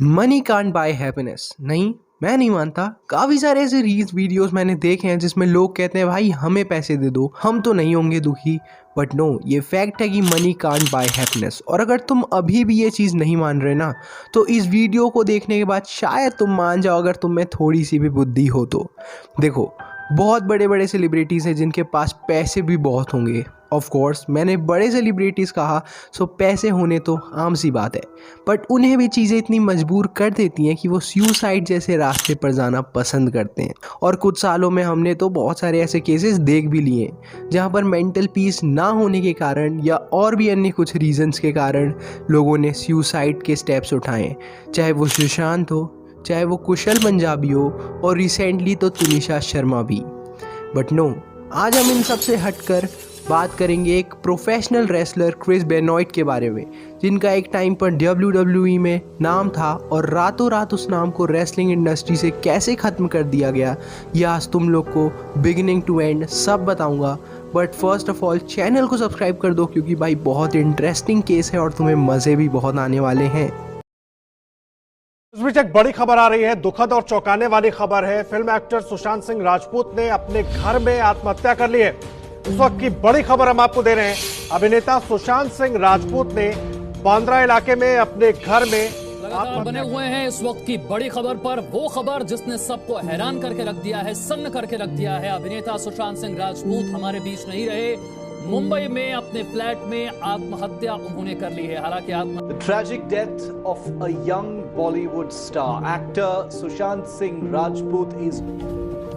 Money can't buy happiness. नहीं, मैं नहीं मानता। काफ़ी सारे ऐसे रील्स वीडियोस मैंने देखे हैं जिसमें लोग कहते हैं भाई हमें पैसे दे दो, हम तो नहीं होंगे दुखी। बट नो, ये फैक्ट है कि मनी कांट बाय हैप्पीनेस। और अगर तुम अभी भी ये चीज़ नहीं मान रहे ना, तो इस वीडियो को देखने के बाद शायद तुम मान जाओ, अगर तुम में थोड़ी सी भी बुद्धि हो तो। देखो, बहुत बड़े बड़े सेलिब्रिटीज़ हैं जिनके पास पैसे भी बहुत होंगे। ऑफ कोर्स मैंने बड़े सेलिब्रिटीज़ कहा, सो पैसे होने तो आम सी बात है। बट उन्हें भी चीज़ें इतनी मजबूर कर देती हैं कि वो सुसाइड जैसे रास्ते पर जाना पसंद करते हैं। और कुछ सालों में हमने तो बहुत सारे ऐसे केसेस देख भी लिए हैं जहाँ पर मेंटल पीस ना होने के कारण या और भी अन्य कुछ रीजंस के कारण लोगों ने सुसाइड के स्टेप्स उठाए, चाहे वो सुशांत हो, चाहे वो कुशल पंजाबी हो, और रिसेंटली तो तुनिशा शर्मा भी। बट नो, आज हम इन सब से हटकर बात करेंगे एक प्रोफेशनल रेसलर क्रिस बेनॉइट के बारे में, जिनका एक टाइम पर WWE में नाम था और रातों रात उस नाम को रेसलिंग इंडस्ट्री से कैसे ख़त्म कर दिया गया, यह आज तुम लोग को बिगिनिंग टू एंड सब बताऊंगा। But first of all channel को सब्सक्राइब कर दो, क्योंकि भाई बहुत इंटरेस्टिंग केस है और तुम्हें मज़े भी बहुत आने वाले हैं। इस बीच एक बड़ी खबर आ रही है, दुखद और चौंकाने वाली खबर है। फिल्म एक्टर सुशांत सिंह राजपूत ने अपने घर में आत्महत्या कर ली है। इस वक्त की बड़ी खबर हम आपको दे रहे हैं। अभिनेता सुशांत सिंह राजपूत ने बांद्रा इलाके में अपने घर में लगातार बने हुए हैं इस वक्त की बड़ी खबर पर। वो खबर जिसने सबको हैरान करके रख दिया है, सन्न करके रख दिया है। अभिनेता सुशांत सिंह राजपूत हमारे बीच नहीं रहे। मुंबई में अपने फ्लैट में आत्महत्या उन्होंने कर ली है। हालांकि The tragic death of a young Bollywood star, actor Sushant Singh Rajput is.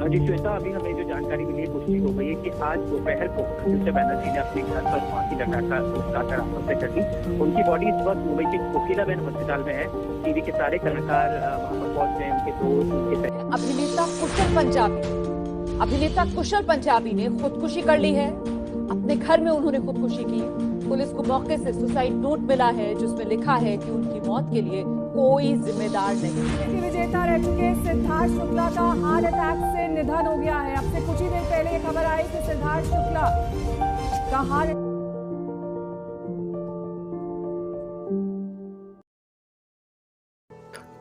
जी श्वेता, अभी हमें जो जानकारी मिली है, पुष्टि हो गई है कि आज दोपहर को आदित्य बनर्जी ने अपने घर पर फांसी लगाकर आत्महत्या कर ली। उनकी बॉडी इस वक्त मुंबई के कोकिलाबेन हॉस्पिटल में है। टीवी के सारे कलाकार वहां पर पहुंचे हैं, उनके दोस्त, उनके अभिनेता कुशल पंजाबी ने खुदकुशी कर ली है। अपने घर में उन्होंने खुदकुशी की। पुलिस को मौके से सुसाइड नोट मिला है, जिसमें लिखा है कि उनकी मौत के लिए कोई जिम्मेदार नहीं है। विजेता रह चुके सिद्धार्थ शुक्ला का हार्ट अटैक से निधन हो गया है। अब से कुछ ही देर पहले ये खबर आई कि सिद्धार्थ शुक्ला का heart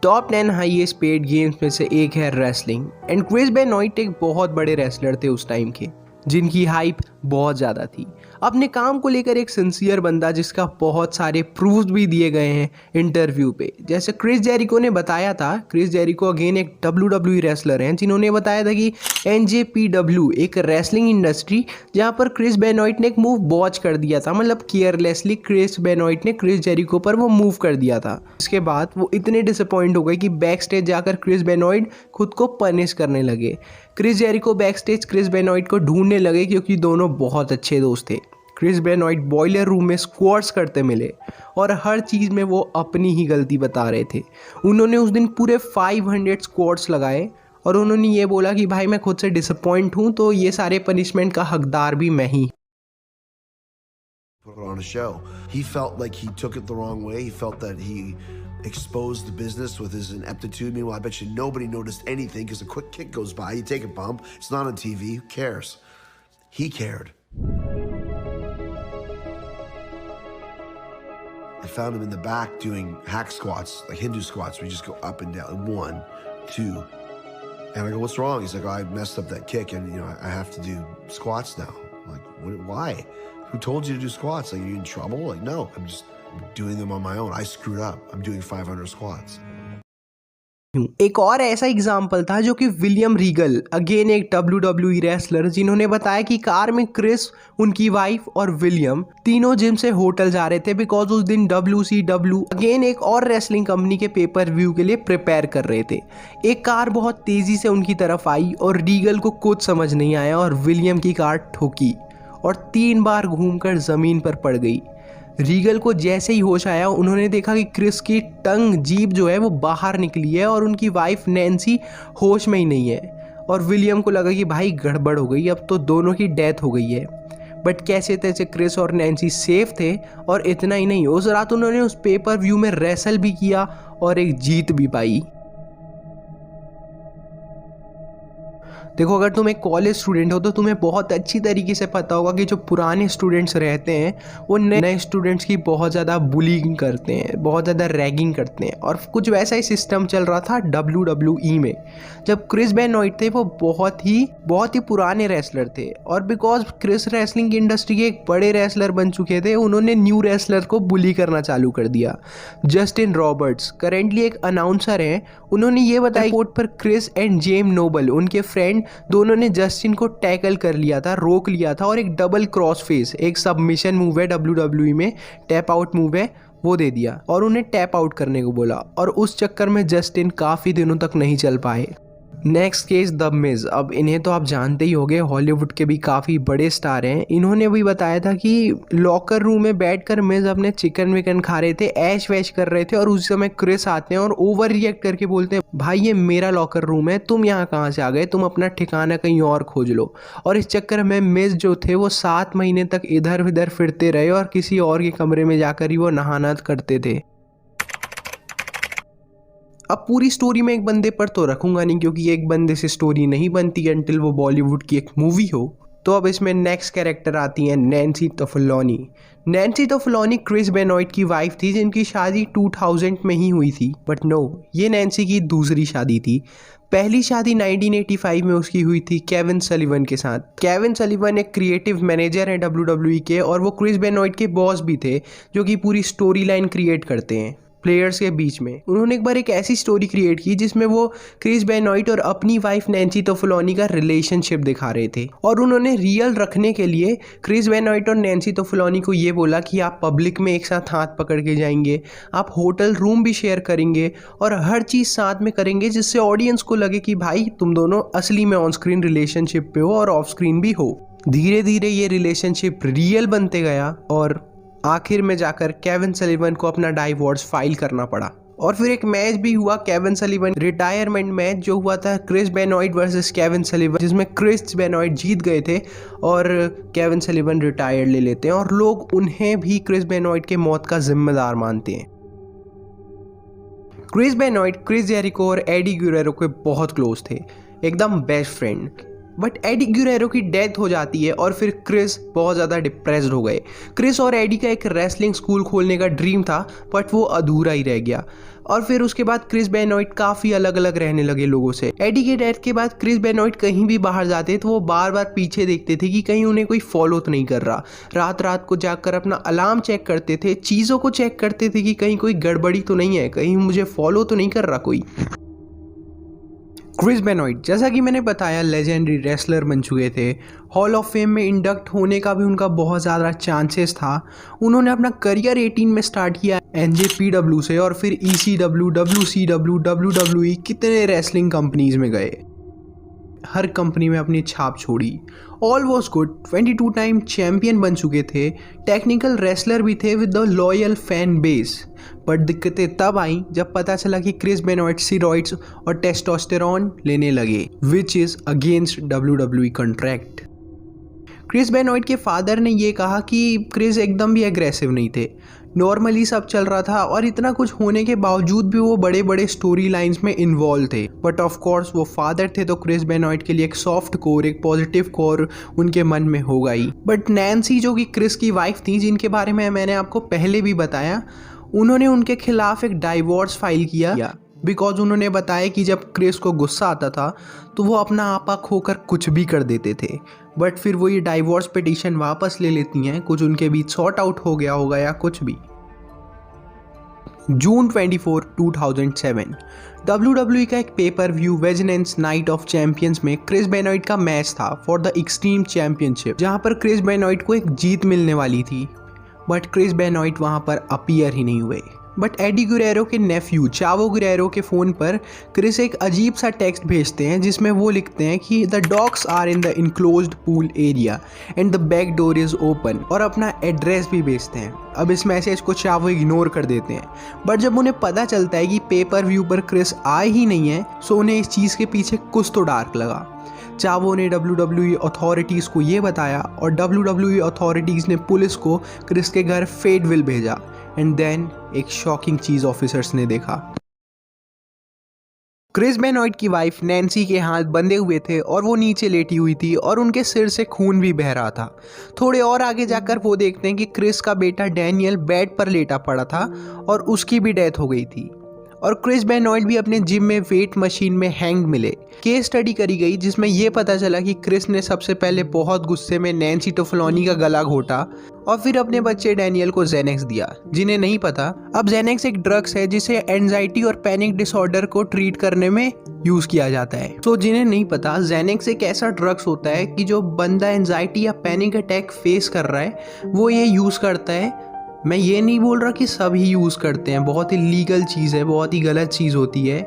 top 10 highest paid games में से एक है रेसलिंग, एंड क्रिस बेनॉइट एक बहुत बड़े रेसलर थे उस टाइम के, जिनकी हाइप बहुत ज़्यादा थी। अपने काम को लेकर एक सिंसियर बंदा, जिसका बहुत सारे प्रूफ्स भी दिए गए हैं इंटरव्यू पे। जैसे क्रिस जेरिको ने बताया था, क्रिस जेरिको अगेन एक WWE रेसलर हैं, जिन्होंने बताया था कि NJPW एक रेसलिंग इंडस्ट्री जहां पर क्रिस बेनॉइट ने एक मूव बॉच कर दिया था, मतलब केयरलेसली क्रिस बेनॉइट ने क्रिस जेरिको पर वो मूव कर दिया था। इसके बाद वो इतने डिसअपॉइंट हो गए कि बैक स्टेज जाकर क्रिस बेनॉइट खुद को पनिश करने लगे। Chris Jericho back stage Chris Benoit को ढूंढने लगे, क्योंकि दोनों बहुत अच्छे दोस्त थे। क्रिस बेनॉइट बॉयलर रूम में स्क्वाट्स करते मिले और हर चीज़ में वो अपनी ही गलती बता रहे थे। उन्होंने उस दिन पूरे 500 स्क्वाट्स लगाए और उन्होंने ये बोला कि भाई मैं खुद से डिसअपॉइंट हूँ, तो ये सारे पनिशमेंट का हकदार भी मैं ही। Put on a show. He felt like he took it the wrong way. He felt that he exposed the business with his ineptitude. Meanwhile, I bet you nobody noticed anything because a quick kick goes by, you take a bump, it's not on TV, who cares? He cared. I found him in the back doing hack squats, like Hindu squats, where you just go up and down, 1, 2. And I go, what's wrong? He's like, oh, I messed up that kick and, I have to do squats now. I'm like, why? Who told you to do squats? Like, are you in trouble? Like, no, I'm just doing them on my own. I screwed up. I'm doing 500 squats. एक और ऐसा example था जो कि William Regal, again एक WWE wrestler, जिन्होंने बताया कि कार में क्रिस, उनकी वाइफ और विलियम तीनों जिम से होटल जा रहे थे, बिकॉज उस दिन WCW अगेन एक और रेसलिंग कंपनी के पेपर व्यू के लिए प्रिपेयर कर रहे थे। एक कार बहुत तेजी से उनकी तरफ आई और रीगल को कुछ समझ नहीं आया और विलियम की कार ठोकी और 3 बार घूमकर ज़मीन पर पड़ गई। रीगल को जैसे ही होश आया, उन्होंने देखा कि क्रिस की टंग, जीभ जो है वो बाहर निकली है और उनकी वाइफ नैन्सी होश में ही नहीं है। और विलियम को लगा कि भाई गड़बड़ हो गई, अब तो दोनों की डेथ हो गई है। बट कैसे तैसे क्रिस और नैन्सी सेफ थे, और इतना ही नहीं, उस रात उन्होंने उस पेपर व्यू में रेसल भी किया और एक जीत भी पाई। देखो, अगर तुम एक कॉलेज स्टूडेंट हो तो तुम्हें बहुत अच्छी तरीके से पता होगा कि जो पुराने स्टूडेंट्स रहते हैं वो नए स्टूडेंट्स की बहुत ज़्यादा बुलिंग करते हैं, बहुत ज़्यादा रैगिंग करते हैं। और कुछ वैसा ही सिस्टम चल रहा था WWE में। जब क्रिस बेनॉइट थे वो बहुत ही पुराने रेसलर थे, और बिकॉज क्रिस रेसलिंग इंडस्ट्री के एक बड़े रेसलर बन चुके थे, उन्होंने न्यू रेसलर को बुली करना चालू कर दिया। जस्टिन रॉबर्ट्स करेंटली एक अनाउंसर हैं, उन्होंने ये बताया रिपोर्ट पर क्रिस एंड जेम नोबल, उनके फ्रेंड, दोनों ने जस्टिन को टैकल कर लिया था, रोक लिया था, और एक डबल क्रॉस फेस, एक सबमिशन मूव है WWE में, टैप आउट मूव है, वो दे दिया और उन्हें टैप आउट करने को बोला। और उस चक्कर में जस्टिन काफ़ी दिनों तक नहीं चल पाए। Next case the Miz. अब इन्हें तो आप जानते ही होंगे, हॉलीवुड के भी काफ़ी बड़े स्टार हैं। इन्होंने भी बताया था कि लॉकर रूम में बैठकर मिज अपने चिकन विकन खा रहे थे, ऐश वैश कर रहे थे, और उस समय क्रिस आते हैं और ओवर रिएक्ट करके बोलते हैं, भाई ये मेरा लॉकर रूम है, तुम यहाँ कहाँ से आ गए, तुम अपना ठिकाना कहीं और खोज लो। और इस चक्कर में मिज जो थे वो 7 महीने तक इधर उधर फिरते रहे और किसी और के कमरे में जाकर ही वो नहाना करते थे। अब पूरी स्टोरी में एक बंदे पर तो रखूंगा नहीं, क्योंकि एक बंदे से स्टोरी नहीं बनती अंटिल वो बॉलीवुड की एक मूवी हो। तो अब इसमें नेक्स्ट कैरेक्टर आती है नैन्सी टोफोलोनी। नैन्सी टोफोलोनी क्रिस बेनॉइट की वाइफ थी, जिनकी शादी 2000 में ही हुई थी। बट नो, ये नैन्सी की दूसरी शादी थी। पहली शादी 1985 में उसकी हुई थी केविन सलीवन के साथ। केविन सलीवन एक क्रिएटिव मैनेजर हैं WWE के, और वो क्रिस बेनॉइट के बॉस भी थे, जो कि पूरी स्टोरी लाइन क्रिएट करते हैं प्लेयर्स के बीच में। उन्होंने एक बार एक ऐसी स्टोरी क्रिएट की जिसमें वो क्रिस बेनॉइट और अपनी वाइफ नैन्सी टोफोलोनी का रिलेशनशिप दिखा रहे थे, और उन्होंने रियल रखने के लिए क्रिस बेनॉइट और नैन्सी टोफोलोनी को ये बोला कि आप पब्लिक में एक साथ हाथ पकड़ के जाएंगे, आप होटल रूम भी शेयर करेंगे, और हर चीज़ साथ में करेंगे, जिससे ऑडियंस को लगे कि भाई तुम दोनों असली में ऑन स्क्रीन रिलेशनशिप पे हो और ऑफ स्क्रीन भी हो। धीरे धीरे ये रिलेशनशिप रियल बनते गया, और आखिर में जाकर केविन सलीवन को अपना डाइवोर्स फाइल करना पड़ा। और फिर एक मैच भी हुआ, केविन सलीवन रिटायरमेंट मैच, जो हुआ था क्रिस बेनॉइट वर्सेस केविन सलीवन, जिसमें क्रिस बेनॉइट जीत गए थे और केविन सलीवन रिटायर ले लेते हैं, और लोग उन्हें भी क्रिस बेनॉइट के मौत का जिम्मेदार मानते हैं। क्रिस बेनॉइट क्रिस जेरिको और एडी गुरेरो के बहुत क्लोज थे, एकदम best friend. But Eddie Guerrero की डेथ हो जाती है और फिर क्रिस बहुत ज़्यादा डिप्रेस्ड हो गए। क्रिस और एडी का एक रेसलिंग स्कूल खोलने का ड्रीम था, बट वो अधूरा ही रह गया। और फिर उसके बाद क्रिस बेनॉइट काफ़ी अलग अलग रहने लगे लोगों से। एडी के डेथ के बाद क्रिस बेनॉइट कहीं भी बाहर जाते तो वो बार बार पीछे देखते थे कि कहीं उन्हें कोई फॉलो तो नहीं कर रहा। रात रात को जाकर अपना अलार्म चेक करते थे, चीज़ों को चेक करते थे कि कहीं कोई गड़बड़ी तो नहीं है, कहीं मुझे फॉलो तो नहीं कर रहा कोई। क्रिस बेनॉइट, जैसा कि मैंने बताया, लेजेंडरी रेसलर बन चुके थे। हॉल ऑफ फेम में इंडक्ट होने का भी उनका बहुत ज़्यादा चांसेस था। उन्होंने अपना करियर 18 में स्टार्ट किया NJPW से, और फिर ECW, WCW, WWE, कितने रेसलिंग कंपनीज में गए, हर कंपनी में अपनी छाप छोड़ी। All was good, 22 time champion बन चुके थे, टेक्निकल रेसलर भी थे with the loyal fan base. But दिक्कतें तब आई जब पता चला कि क्रिस बेनॉइट स्टेरॉइड्स और टेस्टोस्टेरोन लेने लगे, which is against WWE contract. Chris Benoit के फादर ने ये कहा कि क्रिस एकदम भी एग्रेसिव नहीं थे, नॉर्मली सब चल रहा था, और इतना कुछ होने के बावजूद भी वो बड़े बड़े स्टोरी लाइन्स में इन्वॉल्व थे। बट ऑफ कोर्स वो फादर थे, तो क्रिस बेनॉइट के लिए एक सॉफ्ट कोर, एक पॉजिटिव कोर उनके मन में होगा ही। बट नैन्सी, जो कि क्रिस की वाइफ थी, जिनके बारे में मैंने आपको पहले भी बताया, उन्होंने उनके खिलाफ एक डाइवोर्स फाइल किया, बिकॉज उन्होंने बताया कि जब क्रिस को गुस्सा आता था तो वो अपना आपा खोकर कुछ भी कर देते थे। बट फिर वो ये डाइवोर्स पिटीशन वापस ले लेती हैं, कुछ उनके बीच सॉर्ट आउट हो गया होगा या कुछ भी। जून 24, 2007 WWE का एक pay per view vengeance night of champions में क्रिस बेनॉइट का मैच था फॉर द एक्सट्रीम चैंपियनशिप, जहां पर क्रिस बेनॉइट को एक जीत मिलने वाली थी। बट क्रिस बेनॉइट वहां पर अपीयर ही नहीं हुए। बट एडी गुरेरो के नेफ्यू चावो गुरेरो के फ़ोन पर क्रिस एक अजीब सा टेक्स्ट भेजते हैं, जिसमें वो लिखते हैं कि the dogs are in the enclosed pool area and the back door is open, और अपना एड्रेस भी भेजते हैं। अब इस मैसेज को चावो इग्नोर कर देते हैं, बट जब उन्हें पता चलता है कि पेपर व्यू पर क्रिस आए ही नहीं है, सो उन्हें इस चीज़ के पीछे कुछ तो डार्क लगा। चावो ने WWE अथॉरिटीज़ को ये बताया, और WWE अथॉरिटीज़ ने पुलिस को क्रिस के घर फेडविल भेजा। एंड देन एक शॉकिंग चीज़ ऑफिसर्स ने देखा। क्रिस बेनॉइट की वाइफ नैन्सी के हाथ बंधे हुए थे और वो नीचे लेटी हुई थी और उनके सिर से खून भी बह रहा था। थोड़े और आगे जाकर वो देखते हैं कि क्रिस का बेटा डैनियल बेड पर लेटा पड़ा था और उसकी भी डेथ हो गई थी। और क्रिस बेनॉइट भी अपने जिम में वेट मशीन में हैंग मिले। केस स्टडी करी गई जिसमें यह पता चला कि क्रिस ने सबसे पहले बहुत गुस्से में नैन्सी टोफलोनी का गला घोटा और फिर अपने बच्चे डैनियल को जेनेक्स दिया। जिन्हें नहीं पता, अब जेनेक्स एक ड्रग्स है जिसे एंजाइटी और पैनिक डिसऑर्डर को ट्रीट करने में यूज किया जाता है। तो जिन्हें नहीं पता, जेनेक्स एक ऐसा ड्रग्स होता है कि जो बंदा एंजाइटी या पैनिक अटैक फेस कर रहा है वो ये यूज करता है। मैं ये नहीं बोल रहा कि सब ही यूज़ करते हैं, बहुत ही लीगल चीज़ है, बहुत ही गलत चीज़ होती है।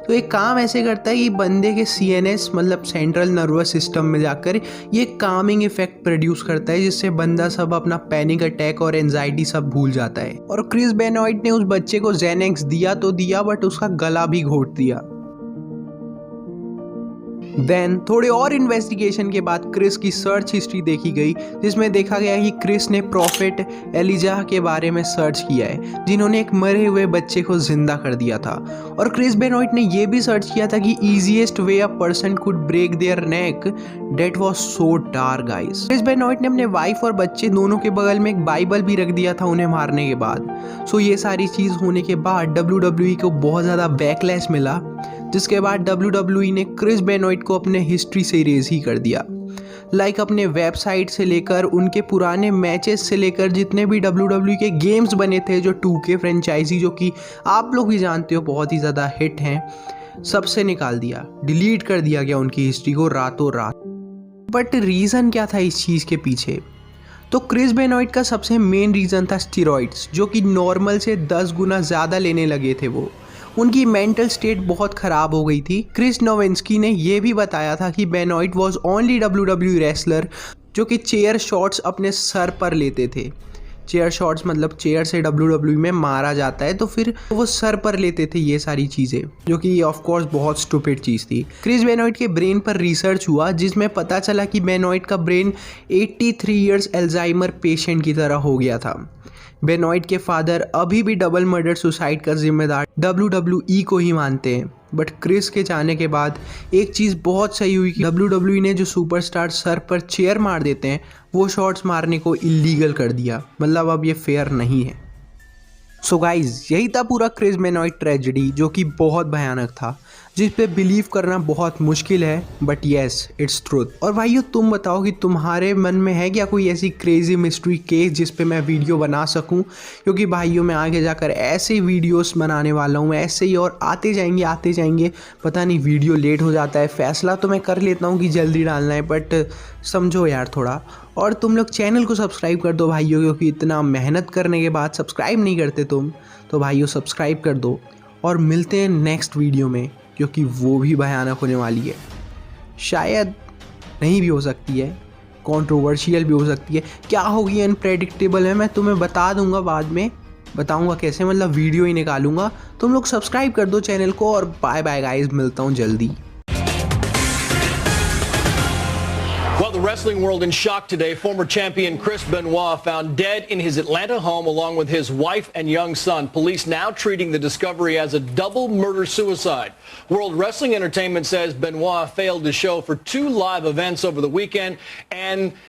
तो एक काम ऐसे करता है कि बंदे के CNS मतलब सेंट्रल नर्वस सिस्टम में जाकर ये कामिंग इफेक्ट प्रोड्यूस करता है जिससे बंदा सब अपना पैनिक अटैक और एंजाइटी सब भूल जाता है। और क्रिस बेनॉइट ने उस बच्चे को जेनेक्स दिया तो दिया बट उसका गला भी घोट दिया। देन थोड़े और इन्वेस्टिगेशन के बाद क्रिस की सर्च हिस्ट्री देखी गई जिसमें देखा गया कि क्रिस ने प्रॉफिट एलिजा के बारे में सर्च किया है जिन्होंने एक मरे हुए बच्चे को जिंदा कर दिया था। और क्रिस बेनॉइट ने यह भी सर्च किया था कि easiest way a person could break their neck, that was so dark guys. Chris Benoit ने अपने वाइफ और बच्चे दोनों के बगल में एक बाइबल भी रख दिया था उन्हें मारने के बाद। सो ये सारी चीज़ होने के बाद WWE को बहुत ज़्यादा बैकलैश मिला जिसके बाद WWE ने क्रिस बेनॉइट को अपने हिस्ट्री से इरेज ही कर दिया। लाइक अपने वेबसाइट से लेकर उनके पुराने मैचेस से लेकर जितने भी WWE के गेम्स बने थे जो 2K फ्रेंचाइजी जो कि आप लोग भी जानते हो बहुत ही ज़्यादा हिट हैं, सबसे निकाल दिया, डिलीट कर दिया गया उनकी हिस्ट्री को रातों रात। बट रीज़न क्या था इस चीज़ के पीछे? तो क्रिस बेनॉइट का सबसे मेन रीज़न था स्टीरॉइड्स जो कि नॉर्मल से 10 गुना ज़्यादा लेने लगे थे वो। उनकी मेंटल स्टेट बहुत ख़राब हो गई थी। क्रिस नोविंस्की ने यह भी बताया था कि बेनॉइट वॉज ओनली WWE रेसलर जो कि चेयर शॉट्स अपने सर पर लेते थे। चेयर शॉट्स मतलब चेयर से WWE में मारा जाता है तो फिर वो सर पर लेते थे ये सारी चीज़ें जो कि ऑफ कोर्स बहुत स्टूपिड चीज़ थी। क्रिस बेनॉइट के ब्रेन पर रिसर्च हुआ जिसमें पता चला कि बेनॉइट का ब्रेन 83 इयर्स अल्जाइमर पेशेंट की तरह हो गया था। बेनॉइट के फादर अभी भी डबल मर्डर सुसाइड का जिम्मेदार WWE को ही मानते हैं। बट क्रिस के जाने के बाद एक चीज़ बहुत सही हुई कि WWE ने जो सुपरस्टार सर पर चेयर मार देते हैं वो शॉट्स मारने को इलीगल कर दिया। मतलब अब ये फेयर नहीं है। सो गाइज यही था पूरा क्रिस बेनॉइट ट्रेजेडी जो कि बहुत भयानक था जिस पे बिलीव करना बहुत मुश्किल है बट येस इट्स ट्रूथ। और भाइयों तुम बताओ कि तुम्हारे मन में है क्या कोई ऐसी क्रेजी मिस्ट्री केस जिस पे मैं वीडियो बना सकूं? क्योंकि भाइयों मैं आगे जाकर ऐसे वीडियोस बनाने वाला हूं, ऐसे ही और आते जाएंगे। पता नहीं वीडियो लेट हो जाता है, फैसला तो मैं कर लेता हूं कि जल्दी डालना है बट समझो यार थोड़ा। और तुम लोग चैनल को सब्सक्राइब कर दो भाइयों, क्योंकि इतना मेहनत करने के बाद सब्सक्राइब नहीं करते तुम, तो भाइयों सब्सक्राइब कर दो। और मिलते हैं नेक्स्ट वीडियो में क्योंकि वो भी भयानक होने वाली है। शायद नहीं भी हो सकती है, कंट्रोवर्शियल भी हो सकती है, क्या होगी अनप्रेडिक्टेबल है। मैं तुम्हें बता दूंगा, बाद में बताऊंगा कैसे, मतलब वीडियो ही निकालूंगा। तुम लोग सब्सक्राइब कर दो चैनल को और बाय बाय गाइस, मिलता हूँ जल्दी। Well, the wrestling world in shock today. Former champion Chris Benoit found dead in his Atlanta home along with his wife and young son. Police now treating the discovery as a double murder-suicide. World Wrestling Entertainment says Benoit failed to show for 2 live events over the weekend and